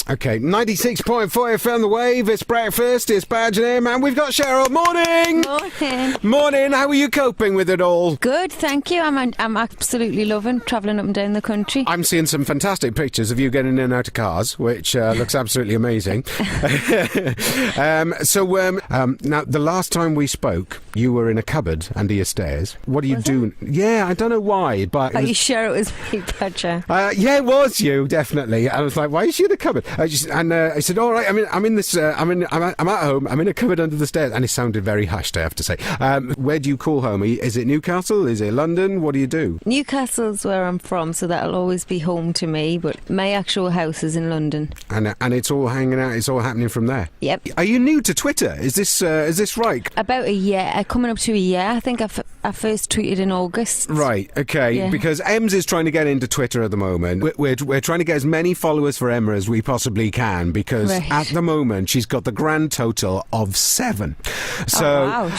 Okay, 96.4 FM The Wave. It's breakfast. It's Badge and Im, and we've got Cheryl. Morning. Morning. Morning. How are you coping with it all? Good, thank you. I'm absolutely loving travelling up and down the country. I'm seeing some fantastic pictures of you getting in and out of cars, which looks absolutely amazing. Now, the last time we spoke, you were in a cupboard under your stairs. What are you doing? Yeah, I don't know why, but... Are you sure it was me, Badger? Yeah, it was you, definitely. I was like, why is she in the cupboard? I said, all right, I'm at home. I'm in a cupboard under the stairs, and it sounded very hushed, I have to say. Where do you call home? Is it Newcastle? Is it London? What do you do? Newcastle's where I'm from, so that'll always be home to me. But my actual house is in London. And it's all hanging out. It's all happening from there. Yep. Are you new to Twitter? Is this right? About a year. Coming up to a year. I think I first tweeted in August. Right. Okay. Yeah. Because Ems is trying to get into Twitter at the moment. We're trying to get as many followers for Emma as we possibly can, because at the moment she's got the grand total of 7. So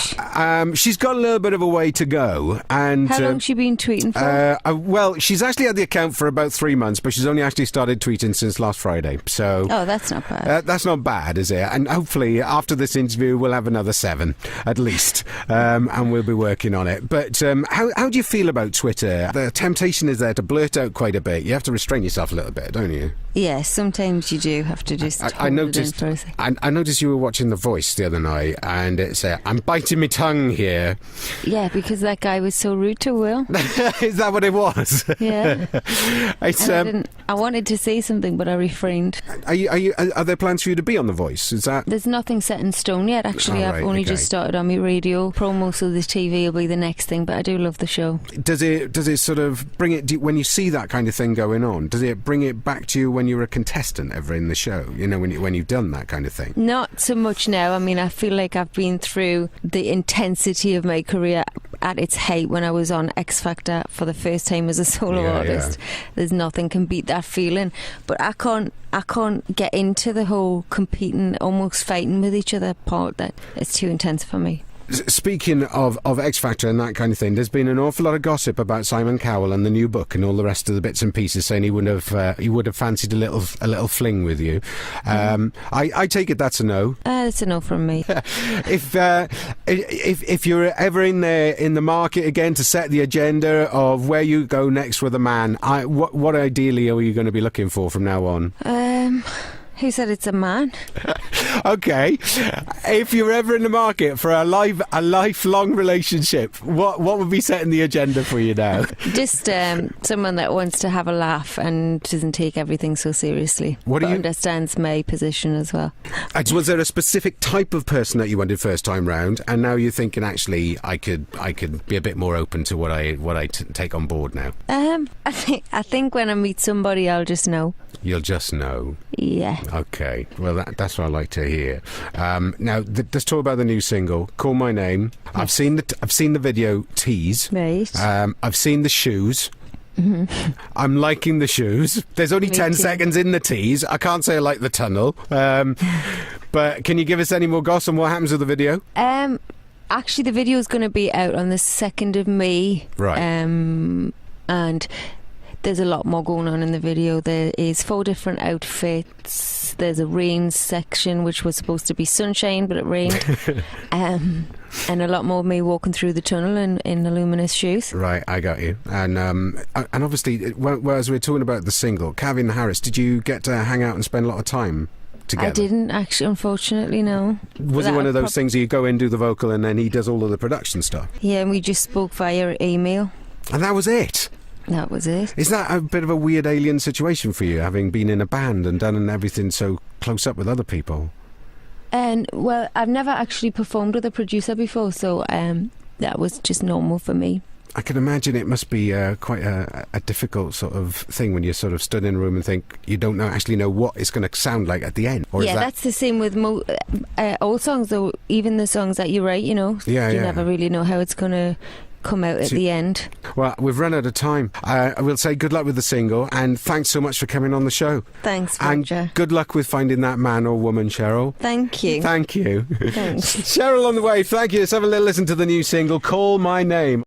she's got a little bit of a way to go. And how long has she been tweeting for? Well, she's actually had the account for about 3 months, but she's only actually started tweeting since last Friday. So that's not bad. That's not bad, is it? And hopefully after this interview we'll have another 7 at least, and we'll be working on it. But how do you feel about Twitter? The temptation is there to blurt out quite a bit. You have to restrain yourself a little bit, don't you? Yeah, sometimes you do have to just I noticed you were watching The Voice the other night, and it said, I'm biting my tongue here. Yeah, because that guy was so rude to Will. Is that what it was? Yeah. I wanted to say something, but I refrained. Are there plans for you to be on The Voice? Is that... There's nothing set in stone yet, actually. I've only just started on my radio promo, so the TV will be the next thing, but I do love the show. Does it sort of bring it... when you see that kind of thing going on, does it bring it back to you when you're a contestant ever in the show? You know, when you've done that kind of thing? Not so much now. I mean, I feel like I've been through the intensity of my career at its height when I was on X Factor for the first time as a solo artist. Yeah. There's nothing can beat that feeling. But I can't get into the whole competing, almost fighting with each other part. That it's too intense for me. Speaking of X Factor and that kind of thing, there's been an awful lot of gossip about Simon Cowell and the new book and all the rest of the bits and pieces, saying he would have fancied a little fling with you. I take it that's a no. It's a no from me. If you're ever in the market again to set the agenda of where you go next with a man, what ideally are you going to be looking for from now on? Who said it's a man? Okay. If you're ever in the market for a lifelong relationship, what would be setting the agenda for you now? Just someone that wants to have a laugh and doesn't take everything so seriously. Understands my position as well. Was there a specific type of person that you wanted first time round, and now you're thinking, actually, I could be a bit more open to what I take on board now? I think when I meet somebody, I'll just know. You'll just know. Yeah. Okay. Well, that's what I like to hear. Now, let's talk about the new single, "Call My Name." I've seen the video tease. Right. I've seen the shoes. Mm-hmm. I'm liking the shoes. There's only 10 seconds in the tease. I can't say I like the tunnel. But can you give us any more goss on what happens with the video? Actually, the video is going to be out on the 2nd of May. Right. And there's a lot more going on in the video. There is 4 different outfits. There's a rain section, which was supposed to be sunshine, but it rained. And a lot more of me walking through the tunnel in the luminous shoes. Right, I got you. And obviously, as we're talking about the single, Calvin Harris, did you get to hang out and spend a lot of time together? I didn't, actually, unfortunately, no. Was it one of those things where you go in, do the vocal, and then he does all of the production stuff? Yeah, and we just spoke via email. And that was it? That was it. Is that a bit of a weird alien situation for you, having been in a band and done everything so close up with other people? Well, I've never actually performed with a producer before, so that was just normal for me. I can imagine it must be quite a difficult sort of thing when you're sort of stood in a room and think you don't actually know what it's going to sound like at the end. Or that's the same with old songs, though. Even the songs that you write, you never really know how it's going to come out at the end. Well, we've run out of time. I will say good luck with the single, and thanks so much for coming on the show. Thanks, Roger. And good luck with finding that man or woman, Cheryl. Thank you. Thank you. Thanks. Cheryl on the way. Thank you. Let's have a little listen to the new single, "Call My Name."